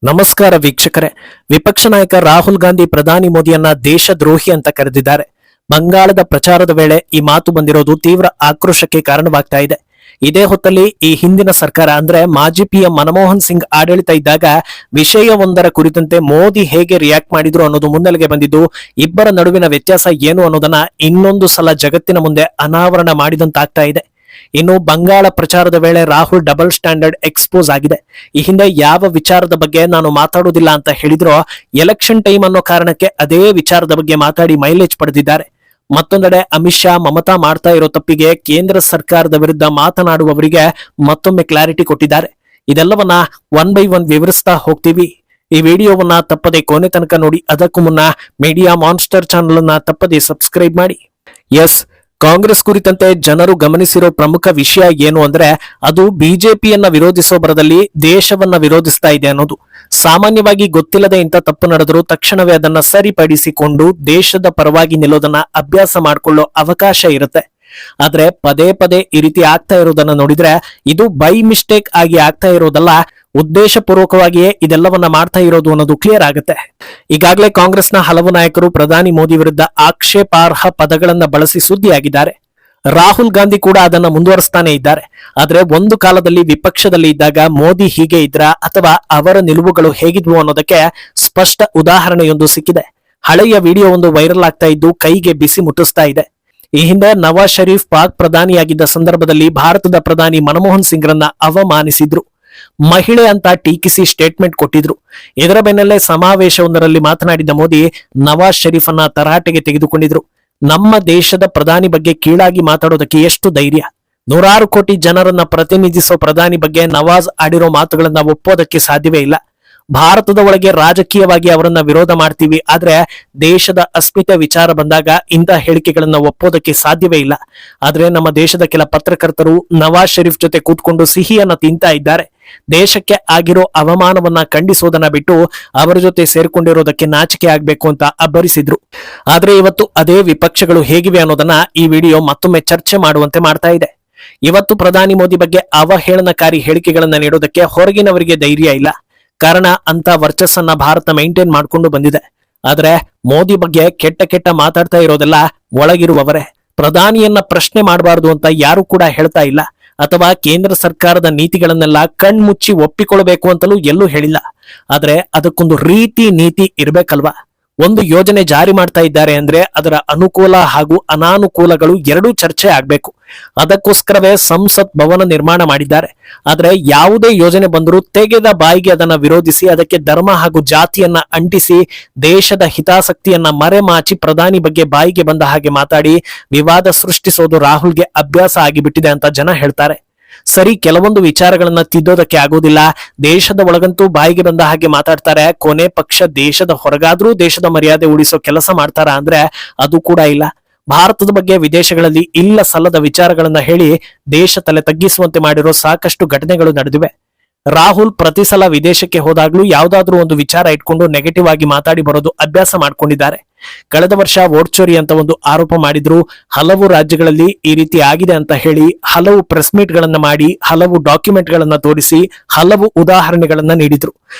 ನಮಸ್ಕಾರ ವೀಕ್ಷಕರೇ. ವಿಪಕ್ಷ ನಾಯಕ ರಾಹುಲ್ ಗಾಂಧಿ ಪ್ರಧಾನಿ ಮೋದಿಯನ್ನ ದೇಶದ್ರೋಹಿ ಅಂತ ಕರೆದಿದ್ದಾರೆ. ಬಂಗಾಳದ ಪ್ರಚಾರದ ವೇಳೆ ಈ ಮಾತು ಬಂದಿರೋದು ತೀವ್ರ ಆಕ್ರೋಶಕ್ಕೆ ಕಾರಣವಾಗ್ತಾ ಇದೆ. ಇದೇ ಹೊತ್ತಲ್ಲಿ ಈ ಹಿಂದಿನ ಸರ್ಕಾರ ಅಂದ್ರೆ ಮಾಜಿ ಪಿಎಂ ಮನಮೋಹನ್ ಸಿಂಗ್ ಆಡಳಿತ ಇದ್ದಾಗ ವಿಷಯವೊಂದರ ಕುರಿತಂತೆ ಮೋದಿ ಹೇಗೆ ರಿಯಾಕ್ಟ್ ಮಾಡಿದ್ರು ಅನ್ನೋದು ಮುನ್ನೆಲೆಗೆ ಬಂದಿದ್ದು, ಇಬ್ಬರ ನಡುವಿನ ವ್ಯತ್ಯಾಸ ಏನು ಅನ್ನೋದನ್ನ ಇನ್ನೊಂದು ಸಲ ಜಗತ್ತಿನ ಮುಂದೆ ಅನಾವರಣ ಮಾಡಿದಂತಾಗ್ತಾ ಇದೆ. ಇನ್ನು ಬಂಗಾಳ ಪ್ರಚಾರದ ವೇಳೆ ರಾಹುಲ್ ಡಬಲ್ ಸ್ಟ್ಯಾಂಡರ್ಡ್ ಎಕ್ಸ್ಪೋಸ್ ಆಗಿದೆ. ಈ ಹಿಂದೆ ಯಾವ ವಿಚಾರದ ಬಗ್ಗೆ ನಾನು ಮಾತಾಡುವುದಿಲ್ಲ ಅಂತ ಹೇಳಿದ್ರೋ, ಎಲೆಕ್ಷನ್ ಟೈಮ್ ಅನ್ನೋ ಕಾರಣಕ್ಕೆ ಅದೇ ವಿಚಾರದ ಬಗ್ಗೆ ಮಾತಾಡಿ ಮೈಲೇಜ್ ಪಡೆದಿದ್ದಾರೆ. ಮತ್ತೊಂದೆಡೆ ಅಮಿತ್ ಶಾ ಮಮತಾ ಮಾಡ್ತಾ ಇರೋ ತಪ್ಪಿಗೆ ಕೇಂದ್ರ ಸರ್ಕಾರದ ವಿರುದ್ಧ ಮಾತನಾಡುವವರಿಗೆ ಮತ್ತೊಮ್ಮೆ ಕ್ಲಾರಿಟಿ ಕೊಟ್ಟಿದ್ದಾರೆ. ಇದೆಲ್ಲವನ್ನ ಒನ್ ಬೈ ಒನ್ ವಿವರಿಸ್ತಾ ಹೋಗ್ತೀವಿ. ಈ ವಿಡಿಯೋವನ್ನ ತಪ್ಪದೆ ಕೊನೆ ತನಕ ನೋಡಿ. ಅದಕ್ಕೂ ಮುನ್ನ ಮೀಡಿಯಾ ಮಾನ್ಸ್ಟರ್ ಚಾನಲ್ ಅನ್ನ ತಪ್ಪದೆ ಸಬ್ಸ್ಕ್ರೈಬ್ ಮಾಡಿ. ಎಸ್, ಕಾಂಗ್ರೆಸ್ ಕುರಿತಂತೆ ಜನರು ಗಮನಿಸಿರೋ ಪ್ರಮುಖ ವಿಷಯ ಏನು ಅಂದ್ರೆ ಅದು ಬಿಜೆಪಿಯನ್ನ ವಿರೋಧಿಸೋ ಬರದಲ್ಲಿ ದೇಶವನ್ನ ವಿರೋಧಿಸ್ತಾ ಇದೆ ಅನ್ನೋದು. ಸಾಮಾನ್ಯವಾಗಿ ಗೊತ್ತಿಲ್ಲದೆ ಇಂಥ ತಪ್ಪು ನಡೆದರೂ ತಕ್ಷಣವೇ ಅದನ್ನ ಸರಿಪಡಿಸಿಕೊಂಡು ದೇಶದ ಪರವಾಗಿ ನಿಲ್ಲೋದನ್ನ ಅಭ್ಯಾಸ ಮಾಡಿಕೊಳ್ಳೋ ಅವಕಾಶ ಇರುತ್ತೆ. ಆದ್ರೆ ಪದೇ ಪದೇ ಈ ರೀತಿ ಆಗ್ತಾ ಇರೋದನ್ನ ನೋಡಿದ್ರೆ ಇದು ಬೈ ಮಿಸ್ಟೇಕ್ ಆಗಿ ಆಗ್ತಾ ಇರೋದಲ್ಲ, ಉದ್ದೇಶ ಪೂರ್ವಕವಾಗಿಯೇ ಇದೆಲ್ಲವನ್ನ ಮಾಡ್ತಾ ಇರೋದು ಅನ್ನೋದು ಕ್ಲಿಯರ್ ಆಗುತ್ತೆ. ಈಗಾಗಲೇ ಕಾಂಗ್ರೆಸ್ನ ಹಲವು ನಾಯಕರು ಪ್ರಧಾನಿ ಮೋದಿ ವಿರುದ್ಧ ಆಕ್ಷೇಪಾರ್ಹ ಪದಗಳನ್ನ ಬಳಸಿ ಸುದ್ದಿಯಾಗಿದ್ದಾರೆ. ರಾಹುಲ್ ಗಾಂಧಿ ಕೂಡ ಅದನ್ನ ಮುಂದುವರಿಸ್ತಾನೆ ಇದ್ದಾರೆ. ಆದ್ರೆ ಒಂದು ಕಾಲದಲ್ಲಿ ವಿಪಕ್ಷದಲ್ಲಿ ಇದ್ದಾಗ ಮೋದಿ ಹೀಗೆ ಇದ್ರ ಅಥವಾ ಅವರ ನಿಲುವುಗಳು ಹೇಗಿದ್ವು ಅನ್ನೋದಕ್ಕೆ ಸ್ಪಷ್ಟ ಉದಾಹರಣೆಯೊಂದು ಸಿಕ್ಕಿದೆ. ಹಳೆಯ ವಿಡಿಯೋ ಒಂದು ವೈರಲ್ ಆಗ್ತಾ ಇದ್ದು ಕೈಗೆ ಬಿಸಿ ಮುಟ್ಟಿಸ್ತಾ ಇದೆ. ಈ ಹಿಂದೆ ನವಾಜ್ ಶರೀಫ್ ಪಾಕ್ ಪ್ರಧಾನಿಯಾಗಿದ್ದ ಸಂದರ್ಭದಲ್ಲಿ ಭಾರತದ ಪ್ರಧಾನಿ ಮನಮೋಹನ್ ಸಿಂಗ್ ರನ್ನ ಅವಮಾನಿಸಿದ್ರು, ಮಹಿಳೆ ಅಂತ ಟೀಕಿಸಿ ಸ್ಟೇಟ್ಮೆಂಟ್ ಕೊಟ್ಟಿದ್ರು. ಇದರ ಬೆನ್ನಲ್ಲೇ ಸಮಾವೇಶವೊಂದರಲ್ಲಿ ಮಾತನಾಡಿದ ಮೋದಿ ನವಾಜ್ ಶರೀಫ್ ಅನ್ನ ತರಾಟೆಗೆ ತೆಗೆದುಕೊಂಡಿದ್ರು. ನಮ್ಮ ದೇಶದ ಪ್ರಧಾನಿ ಬಗ್ಗೆ ಕೀಳಾಗಿ ಮಾತಾಡೋದಕ್ಕೆ ಎಷ್ಟು ಧೈರ್ಯ! 100 ಕೋಟಿ ಜನರನ್ನ ಪ್ರತಿನಿಧಿಸೋ ಪ್ರಧಾನಿ ಬಗ್ಗೆ ನವಾಜ್ ಆಡಿರೋ ಮಾತುಗಳನ್ನ ಒಪ್ಪೋದಕ್ಕೆ ಸಾಧ್ಯವೇ ಇಲ್ಲ. ಭಾರತದ ಒಳಗೆ ರಾಜಕೀಯವಾಗಿ ಅವರನ್ನ ವಿರೋಧ ಮಾಡ್ತೀವಿ, ಆದ್ರೆ ದೇಶದ ಅಸ್ಮಿತೆ ವಿಚಾರ ಬಂದಾಗ ಇಂಥ ಹೇಳಿಕೆಗಳನ್ನ ಒಪ್ಪೋದಕ್ಕೆ ಸಾಧ್ಯವೇ ಇಲ್ಲ. ಆದ್ರೆ ನಮ್ಮ ದೇಶದ ಕೆಲ ಪತ್ರಕರ್ತರು ನವಾಜ್ ಶರೀಫ್ ಜೊತೆ ಕೂತ್ಕೊಂಡು ಸಿಹಿಯನ್ನ ತಿಂತಾ ಇದ್ದಾರೆ. ದೇಶಕ್ಕೆ ಆಗಿರೋ ಅವಮಾನವನ್ನ ಖಂಡಿಸೋದನ್ನ ಬಿಟ್ಟು ಅವರ ಜೊತೆ ಸೇರ್ಕೊಂಡಿರೋದಕ್ಕೆ ನಾಚಿಕೆ ಆಗ್ಬೇಕು ಅಂತ ಅಬ್ಬರಿಸಿದ್ರು. ಆದ್ರೆ ಇವತ್ತು ಅದೇ ವಿಪಕ್ಷಗಳು ಹೇಗಿವೆ ಅನ್ನೋದನ್ನ ಈ ವಿಡಿಯೋ ಮತ್ತೊಮ್ಮೆ ಚರ್ಚೆ ಮಾಡುವಂತೆ ಮಾಡ್ತಾ ಇದೆ. ಇವತ್ತು ಪ್ರಧಾನಿ ಮೋದಿ ಬಗ್ಗೆ ಅವಹೇಳನಕಾರಿ ಹೇಳಿಕೆಗಳನ್ನ ನೀಡೋದಕ್ಕೆ ಹೊರಗಿನವರಿಗೆ ಧೈರ್ಯ ಇಲ್ಲ. ಕಾರಣ ಅಂತ ವರ್ಚಸ್ಸನ್ನ ಭಾರತ ಮೇಂಟೈನ್ ಮಾಡ್ಕೊಂಡು ಬಂದಿದೆ. ಆದ್ರೆ ಮೋದಿ ಬಗ್ಗೆ ಕೆಟ್ಟ ಮಾತಾಡ್ತಾ ಇರೋದೆಲ್ಲ ಒಳಗಿರುವವರೇ. ಪ್ರಧಾನಿಯನ್ನ ಪ್ರಶ್ನೆ ಮಾಡಬಾರದು ಅಂತ ಯಾರು ಕೂಡ ಹೇಳ್ತಾ ಇಲ್ಲ, ಅಥವಾ ಕೇಂದ್ರ ಸರ್ಕಾರದ ನೀತಿಗಳನ್ನೆಲ್ಲ ಕಣ್ಮುಚ್ಚಿ ಒಪ್ಪಿಕೊಳ್ಬೇಕು ಅಂತಲೂ ಎಲ್ಲೂ ಹೇಳಿಲ್ಲ. ಆದ್ರೆ ಅದಕ್ಕೊಂದು ರೀತಿ ನೀತಿ ಇರ್ಬೇಕಲ್ವಾ? ಒಂದು ಯೋಜನೆ ಜಾರಿ ಮಾಡ್ತಾ ಇದ್ದಾರೆ ಅಂದ್ರೆ ಅದರ ಅನುಕೂಲ ಹಾಗೂ ಅನಾನುಕೂಲಗಳು ಎರಡೂ ಚರ್ಚೆ ಆಗ್ಬೇಕು. ಅದಕ್ಕೋಸ್ಕರವೇ ಸಂಸತ್ ಭವನ ನಿರ್ಮಾಣ ಮಾಡಿದ್ದಾರೆ. ಆದ್ರೆ ಯಾವುದೇ ಯೋಜನೆ ಬಂದರೂ ತೆಗೆದ ಬಾಯಿಗೆ ಅದನ್ನ ವಿರೋಧಿಸಿ ಅದಕ್ಕೆ ಧರ್ಮ ಹಾಗೂ ಜಾತಿಯನ್ನ ಅಂಟಿಸಿ ದೇಶದ ಹಿತಾಸಕ್ತಿಯನ್ನ ಮರೆಮಾಚಿ ಪ್ರಧಾನಿ ಬಗ್ಗೆ ಬಾಯಿಗೆ ಬಂದ ಹಾಗೆ ಮಾತಾಡಿ ವಿವಾದ ಸೃಷ್ಟಿಸೋದು ರಾಹುಲ್ಗೆ ಅಭ್ಯಾಸ ಆಗಿಬಿಟ್ಟಿದೆ ಅಂತ ಜನ ಹೇಳ್ತಾರೆ. ಸರಿ, ಕೆಲವೊಂದು ವಿಚಾರಗಳನ್ನ ತಿದ್ದೋದಕ್ಕೆ ಆಗೋದಿಲ್ಲ. ದೇಶದ ಒಳಗಂತೂ ಬಾಯಿಗೆ ಬಂದ ಹಾಗೆ ಮಾತಾಡ್ತಾರೆ. ಕೊನೆ ಪಕ್ಷ ದೇಶದ ಹೊರಗಾದ್ರೂ ದೇಶದ ಮರ್ಯಾದೆ ಉಳಿಸೋ ಕೆಲಸ ಮಾಡ್ತಾರ ಅಂದ್ರೆ ಅದು ಕೂಡ ಇಲ್ಲ. ಭಾರತದ ಬಗ್ಗೆ ವಿದೇಶಗಳಲ್ಲಿ ಇಲ್ಲ ಸಲ್ಲದ ವಿಚಾರಗಳನ್ನ ಹೇಳಿ ದೇಶ ತಲೆ ತಗ್ಗಿಸುವಂತೆ ಮಾಡಿರೋ ಸಾಕಷ್ಟು ಘಟನೆಗಳು ನಡೆದಿವೆ. ರಾಹುಲ್ ಪ್ರತಿ ಸಲ ವಿದೇಶಕ್ಕೆ ಹೋದಾಗ್ಲೂ ಯಾವ್ದಾದ್ರೂ ಒಂದು ವಿಚಾರ ಇಟ್ಕೊಂಡು ನೆಗೆಟಿವ್ ಆಗಿ ಮಾತಾಡಿ ಬರೋದು ಅಭ್ಯಾಸ ಮಾಡ್ಕೊಂಡಿದ್ದಾರೆ. ಕಳೆದ ವರ್ಷ ವೋಟ್ ಚೋರಿ ಅಂತ ಒಂದು ಆರೋಪ ಮಾಡಿದ್ರು. ಹಲವು ರಾಜ್ಯಗಳಲ್ಲಿ ಈ ರೀತಿ ಆಗಿದೆ ಅಂತ ಹೇಳಿ ಹಲವು ಪ್ರೆಸ್ ಮೀಟ್ ಗಳನ್ನ ಮಾಡಿ ಹಲವು ಡಾಕ್ಯುಮೆಂಟ್ ಗಳನ್ನ ತೋರಿಸಿ ಹಲವು ಉದಾಹರಣೆಗಳನ್ನ ನೀಡಿದ್ರು.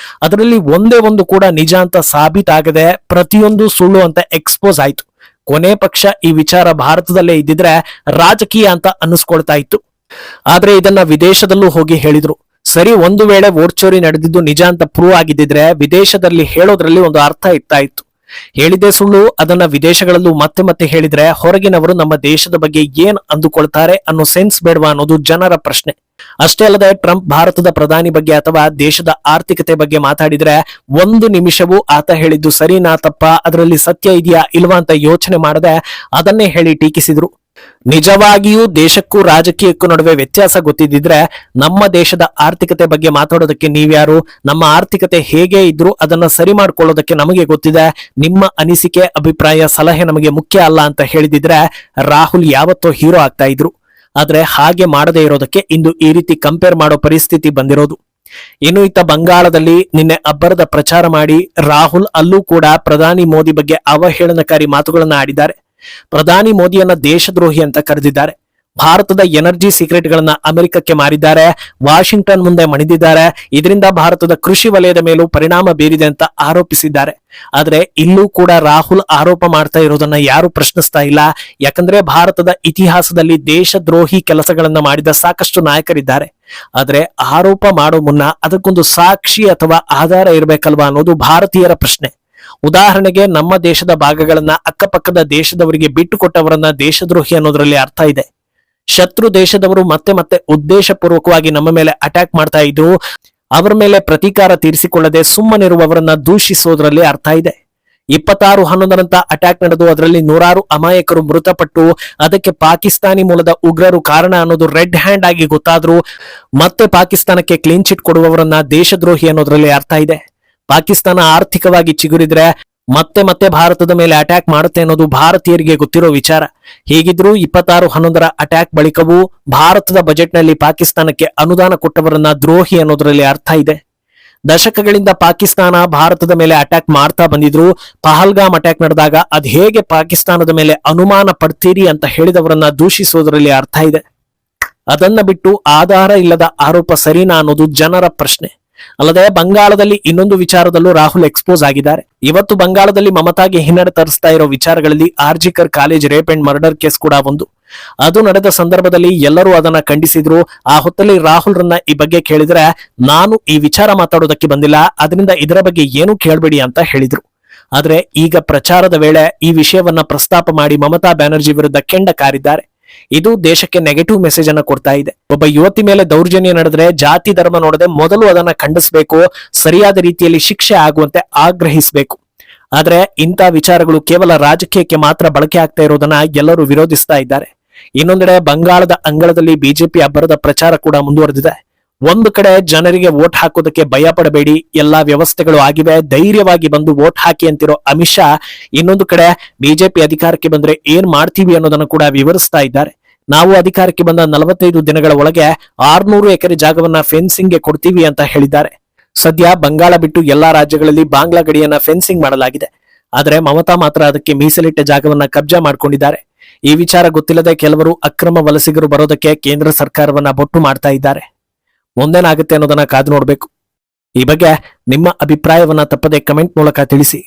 ಅದರಲ್ಲಿ ಒಂದೇ ಒಂದು ಕೂಡ ನಿಜ ಅಂತ ಸಾಬೀತಾಗದೆ ಪ್ರತಿಯೊಂದು ಸುಳ್ಳು ಅಂತ ಎಕ್ಸ್ಪೋಸ್ ಆಯ್ತು. ಕೊನೆ ಪಕ್ಷ ಈ ವಿಚಾರ ಭಾರತದಲ್ಲೇ ಇದ್ದಿದ್ರೆ ರಾಜಕೀಯ ಅಂತ ಅನ್ನಿಸ್ಕೊಳ್ತಾ ಇತ್ತು. ಆದ್ರೆ ಇದನ್ನ ವಿದೇಶದಲ್ಲೂ ಹೋಗಿ ಹೇಳಿದ್ರು. ಸರಿ, ಒಂದು ವೇಳೆ ವೋಟ್ ಚೋರಿ ನಡೆದಿದ್ದು ನಿಜ ಅಂತ ಪ್ರೂವ್ ಆಗಿದ್ದಿದ್ರೆ ವಿದೇಶದಲ್ಲಿ ಹೇಳೋದ್ರಲ್ಲಿ ಒಂದು ಅರ್ಥ ಇರ್ತಾ ಇತ್ತು. ಹೇಳಿದೆ ಸುಳ್ಳು ಅದನ್ನ ವಿದೇಶಗಳಲ್ಲೂ ಮತ್ತೆ ಹೇಳಿದ್ರೆ ಹೊರಗಿನವರು ನಮ್ಮ ದೇಶದ ಬಗ್ಗೆ ಏನ್ ಅಂದುಕೊಳ್ತಾರೆ ಅನ್ನೋ ಸೆನ್ಸ್ ಬೇಡವಾ ಅನ್ನೋದು ಜನರ ಪ್ರಶ್ನೆ. ಅಷ್ಟೇ ಅಲ್ಲದೆ ಟ್ರಂಪ್ ಭಾರತದ ಪ್ರಧಾನಿ ಬಗ್ಗೆ ಅಥವಾ ದೇಶದ ಆರ್ಥಿಕತೆ ಬಗ್ಗೆ ಮಾತಾಡಿದ್ರೆ ಒಂದು ನಿಮಿಷವೂ ಆತ ಹೇಳಿದ್ದು ಸರಿನಾ ತಪ್ಪಾ, ಅದರಲ್ಲಿ ಸತ್ಯ ಇದೆಯಾ ಇಲ್ವಾ ಅಂತ ಯೋಚನೆ ಮಾಡದೆ ಅದನ್ನೇ ಹೇಳಿ ಟೀಕಿಸಿದ್ರು. ನಿಜವಾಗಿಯೂ ದೇಶಕ್ಕೂ ರಾಜಕೀಯಕ್ಕೂ ನಡುವೆ ವ್ಯತ್ಯಾಸ ಗೊತ್ತಿದ್ದಿದ್ರೆ ನಮ್ಮ ದೇಶದ ಆರ್ಥಿಕತೆ ಬಗ್ಗೆ ಮಾತಾಡೋದಕ್ಕೆ ನೀವ್ಯಾರು? ನಮ್ಮ ಆರ್ಥಿಕತೆ ಹೇಗೆ ಇದ್ರು ಅದನ್ನ ಸರಿ ಮಾಡ್ಕೊಳ್ಳೋದಕ್ಕೆ ನಮಗೆ ಗೊತ್ತಿದೆ. ನಿಮ್ಮ ಅನಿಸಿಕೆ, ಅಭಿಪ್ರಾಯ, ಸಲಹೆ ನಮಗೆ ಮುಖ್ಯ ಅಲ್ಲ ಅಂತ ಹೇಳಿದಿದ್ರೆ ರಾಹುಲ್ ಯಾವತ್ತೋ ಹೀರೋ ಆಗ್ತಾ ಇದ್ರು. ಆದ್ರೆ ಹಾಗೆ ಮಾಡದೇ ಇರೋದಕ್ಕೆ ಇಂದು ಈ ರೀತಿ ಕಂಪೇರ್ ಮಾಡೋ ಪರಿಸ್ಥಿತಿ ಬಂದಿರೋದು. ಇನ್ನು ಇತ್ತ ಬಂಗಾಳದಲ್ಲಿ ನಿನ್ನೆ ಅಬ್ಬರದ ಪ್ರಚಾರ ಮಾಡಿ ರಾಹುಲ್ ಅಲ್ಲೂ ಕೂಡ ಪ್ರಧಾನಿ ಮೋದಿ ಬಗ್ಗೆ ಅವಹೇಳನಕಾರಿ ಮಾತುಗಳನ್ನ ಆಡಿದ್ದಾರೆ. ಪ್ರಧಾನಿ ಮೋದಿಯನ್ನ ದೇಶದ್ರೋಹಿ ಅಂತ ಕರೆದಿದ್ದಾರೆ. ಭಾರತದ ಎನರ್ಜಿ ಸೀಕ್ರೆಟ್ ಗಳನ್ನ ಅಮೆರಿಕಕ್ಕೆ ಮಾರಿದ್ದಾರೆ, ವಾಷಿಂಗ್ಟನ್ ಮುಂದೆ ಮಣಿದಿದ್ದಾರೆ. ಇದರಿಂದ ಭಾರತದ ಕೃಷಿ ವಲಯದ ಮೇಲೂ ಪರಿಣಾಮ ಬೀರಿದೆ ಅಂತ ಆರೋಪಿಸಿದ್ದಾರೆ. ಆದ್ರೆ ಇಲ್ಲೂ ಕೂಡ ರಾಹುಲ್ ಆರೋಪ ಮಾಡ್ತಾ ಇರೋದನ್ನ ಯಾರು ಪ್ರಶ್ನಿಸ್ತಾ ಇಲ್ಲ. ಯಾಕಂದ್ರೆ ಭಾರತದ ಇತಿಹಾಸದಲ್ಲಿ ದೇಶದ್ರೋಹಿ ಕೆಲಸಗಳನ್ನ ಮಾಡಿದ ಸಾಕಷ್ಟು ನಾಯಕರಿದ್ದಾರೆ. ಆದ್ರೆ ಆರೋಪ ಮಾಡೋ ಮುನ್ನ ಅದಕ್ಕೊಂದು ಸಾಕ್ಷಿ ಅಥವಾ ಆಧಾರ ಇರಬೇಕಲ್ವಾ ಅನ್ನೋದು ಭಾರತೀಯರ ಪ್ರಶ್ನೆ. ಉದಾಹರಣೆಗೆ, ನಮ್ಮ ದೇಶದ ಭಾಗಗಳನ್ನ ಅಕ್ಕಪಕ್ಕದ ದೇಶದವರಿಗೆ ಬಿಟ್ಟು ಕೊಟ್ಟವರನ್ನ ದೇಶದ್ರೋಹಿ ಅನ್ನೋದ್ರಲ್ಲಿ ಅರ್ಥ ಇದೆ. ಶತ್ರು ದೇಶದವರು ಮತ್ತೆ ಮತ್ತೆ ಉದ್ದೇಶಪೂರ್ವಕವಾಗಿ ನಮ್ಮ ಮೇಲೆ ಅಟ್ಯಾಕ್ ಮಾಡ್ತಾ ಇದ್ರು, ಅವರ ಮೇಲೆ ಪ್ರತೀಕಾರ ತೀರಿಸಿಕೊಳ್ಳದೆ ಸುಮ್ಮನಿರುವವರನ್ನ ದೂಷಿಸೋದ್ರಲ್ಲಿ ಅರ್ಥ ಇದೆ. 26/11 ಅಟ್ಯಾಕ್ ನಡೆದು ಅದರಲ್ಲಿ 100 ಅಮಾಯಕರು ಮೃತಪಟ್ಟು ಅದಕ್ಕೆ ಪಾಕಿಸ್ತಾನಿ ಮೂಲದ ಉಗ್ರರು ಕಾರಣ ಅನ್ನೋದು ರೆಡ್ ಹ್ಯಾಂಡ್ ಆಗಿ ಗೊತ್ತಾದ್ರೂ ಮತ್ತೆ ಪಾಕಿಸ್ತಾನಕ್ಕೆ ಕ್ಲೀನ್ ಚಿಟ್ ಕೊಡುವವರನ್ನ ದೇಶದ್ರೋಹಿ ಅನ್ನೋದ್ರಲ್ಲಿ ಅರ್ಥ ಇದೆ. ಪಾಕಿಸ್ತಾನ ಆರ್ಥಿಕವಾಗಿ ಚಿಗುರಿದ್ರೆ ಮತ್ತೆ ಮತ್ತೆ ಭಾರತದ ಮೇಲೆ ಅಟ್ಯಾಕ್ ಮಾಡುತ್ತೆ ಅನ್ನೋದು ಭಾರತೀಯರಿಗೆ ಗೊತ್ತಿರೋ ವಿಚಾರ. ಹೀಗಿದ್ರೂ 26/11 ಅಟ್ಯಾಕ್ ಬಳಿಕವೂ ಭಾರತದ ಬಜೆಟ್ನಲ್ಲಿ ಪಾಕಿಸ್ತಾನಕ್ಕೆ ಅನುದಾನ ಕೊಟ್ಟವರನ್ನ ದ್ರೋಹಿ ಅನ್ನೋದ್ರಲ್ಲಿ ಅರ್ಥ ಇದೆ. ದಶಕಗಳಿಂದ ಪಾಕಿಸ್ತಾನ ಭಾರತದ ಮೇಲೆ ಅಟ್ಯಾಕ್ ಮಾಡ್ತಾ ಬಂದಿದ್ರು. ಪಹಲ್ಗಾಮ್ ಅಟ್ಯಾಕ್ ನಡೆದಾಗ ಅದ್ ಹೇಗೆ ಪಾಕಿಸ್ತಾನದ ಮೇಲೆ ಅನುಮಾನ ಪಡ್ತೀರಿ ಅಂತ ಹೇಳಿದವರನ್ನ ದೂಷಿಸೋದ್ರಲ್ಲಿ ಅರ್ಥ ಇದೆ. ಅದನ್ನ ಬಿಟ್ಟು ಆಧಾರ ಇಲ್ಲದ ಆರೋಪ ಸರಿನಾ ಅನ್ನೋದು ಜನರ ಪ್ರಶ್ನೆ. ಅಲ್ಲದೆ ಬಂಗಾಳದಲ್ಲಿ ಇನ್ನೊಂದು ವಿಚಾರದಲ್ಲೂ ರಾಹುಲ್ ಎಕ್ಸ್ಪೋಸ್ ಆಗಿದ್ದಾರೆ. ಇವತ್ತು ಬಂಗಾಳದಲ್ಲಿ ಮಮತಾಗೆ ಹಿನ್ನಡೆ ತರಿಸ್ತಾ ಇರೋ ವಿಚಾರಗಳಲ್ಲಿ RG Kar college rape and murder case ಕೂಡ ಒಂದು. ಅದು ನಡೆದ ಸಂದರ್ಭದಲ್ಲಿ ಎಲ್ಲರೂ ಅದನ್ನ ಖಂಡಿಸಿದ್ರು. ಆ ಹೊತ್ತಲ್ಲಿ ರಾಹುಲ್ ರನ್ನ ಈ ಬಗ್ಗೆ ಕೇಳಿದ್ರೆ, ನಾನು ಈ ವಿಚಾರ ಮಾತಾಡೋದಕ್ಕೆ ಬಂದಿಲ್ಲ, ಅದರಿಂದ ಇದರ ಬಗ್ಗೆ ಏನೂ ಕೇಳಬೇಡಿ ಅಂತ ಹೇಳಿದ್ರು. ಆದ್ರೆ ಈಗ ಪ್ರಚಾರದ ವೇಳೆ ಈ ವಿಷಯವನ್ನ ಪ್ರಸ್ತಾಪ ಮಾಡಿ ಮಮತಾ ಬ್ಯಾನರ್ಜಿ ವಿರುದ್ಧ ಕೆಂಡ ಕಾರಿದ್ದಾರೆ. ಇದು ದೇಶಕ್ಕೆ ನೆಗೆಟಿವ್ ಮೆಸೇಜ್ ಅನ್ನ ಕೊಡ್ತಾ ಇದೆ. ಒಬ್ಬ ಯುವತಿ ಮೇಲೆ ದೌರ್ಜನ್ಯ ನಡೆದ್ರೆ ಜಾತಿ ಧರ್ಮ ನೋಡದೆ ಮೊದಲು ಅದನ್ನ ಖಂಡಿಸಬೇಕು, ಸರಿಯಾದ ರೀತಿಯಲ್ಲಿ ಶಿಕ್ಷೆ ಆಗುವಂತೆ ಆಗ್ರಹಿಸಬೇಕು. ಆದ್ರೆ ಇಂಥ ವಿಚಾರಗಳು ಕೇವಲ ರಾಜಕೀಯಕ್ಕೆ ಮಾತ್ರ ಬಳಕೆ ಆಗ್ತಾ ಇರೋದನ್ನ ಎಲ್ಲರೂ ವಿರೋಧಿಸ್ತಾ ಇದ್ದಾರೆ. ಇನ್ನೊಂದೆಡೆ ಬಂಗಾಳದ ಅಂಗಳದಲ್ಲಿ ಬಿಜೆಪಿ ಅಬ್ಬರದ ಪ್ರಚಾರ ಕೂಡ ಮುಂದುವರೆದಿದೆ. ಒಂದು ಕಡೆ ಜನರಿಗೆ ವೋಟ್ ಹಾಕೋದಕ್ಕೆ ಭಯ ಪಡಬೇಡಿ, ಎಲ್ಲಾ ವ್ಯವಸ್ಥೆಗಳು ಆಗಿವೆ, ಧೈರ್ಯವಾಗಿ ಬಂದು ವೋಟ್ ಹಾಕಿ ಅಂತಿರೋ ಅಮಿತ್ ಶಾ ಇನ್ನೊಂದು ಕಡೆ ಬಿಜೆಪಿ ಅಧಿಕಾರಕ್ಕೆ ಬಂದ್ರೆ ಏನ್ ಮಾಡ್ತೀವಿ ಅನ್ನೋದನ್ನು ಕೂಡ ವಿವರಿಸ್ತಾ ಇದ್ದಾರೆ. ನಾವು ಅಧಿಕಾರಕ್ಕೆ ಬಂದ 45 ದಿನಗಳ ಒಳಗೆ 600 ಎಕರೆ ಜಾಗವನ್ನ ಫೆನ್ಸಿಂಗ್ಗೆ ಕೊಡ್ತೀವಿ ಅಂತ ಹೇಳಿದ್ದಾರೆ. ಸದ್ಯ ಬಂಗಾಳ ಬಿಟ್ಟು ಎಲ್ಲಾ ರಾಜ್ಯಗಳಲ್ಲಿ ಬಾಂಗ್ಲಾ ಗಡಿಯನ್ನ ಫೆನ್ಸಿಂಗ್ ಮಾಡಲಾಗಿದೆ. ಆದ್ರೆ ಮಮತಾ ಮಾತ್ರ ಅದಕ್ಕೆ ಮೀಸಲಿಟ್ಟ ಜಾಗವನ್ನ ಕಬ್ಜಾ ಮಾಡ್ಕೊಂಡಿದ್ದಾರೆ. ಈ ವಿಚಾರ ಗೊತ್ತಿಲ್ಲದೆ ಕೆಲವರು ಅಕ್ರಮ ವಲಸಿಗರು ಬರೋದಕ್ಕೆ ಕೇಂದ್ರ ಸರ್ಕಾರವನ್ನ ಬೊಟ್ಟು ಮಾಡ್ತಾ ಇದ್ದಾರೆ. ಮುಂದೇನಾಗುತ್ತೆ ಅನ್ನೋದನ್ನ ಕಾದು ನೋಡ್ಬೇಕು. ಈ ಬಗ್ಗೆ ನಿಮ್ಮ ಅಭಿಪ್ರಾಯವನ್ನ ತಪ್ಪದೆ ಕಮೆಂಟ್ ಮೂಲಕ ತಿಳಿಸಿ.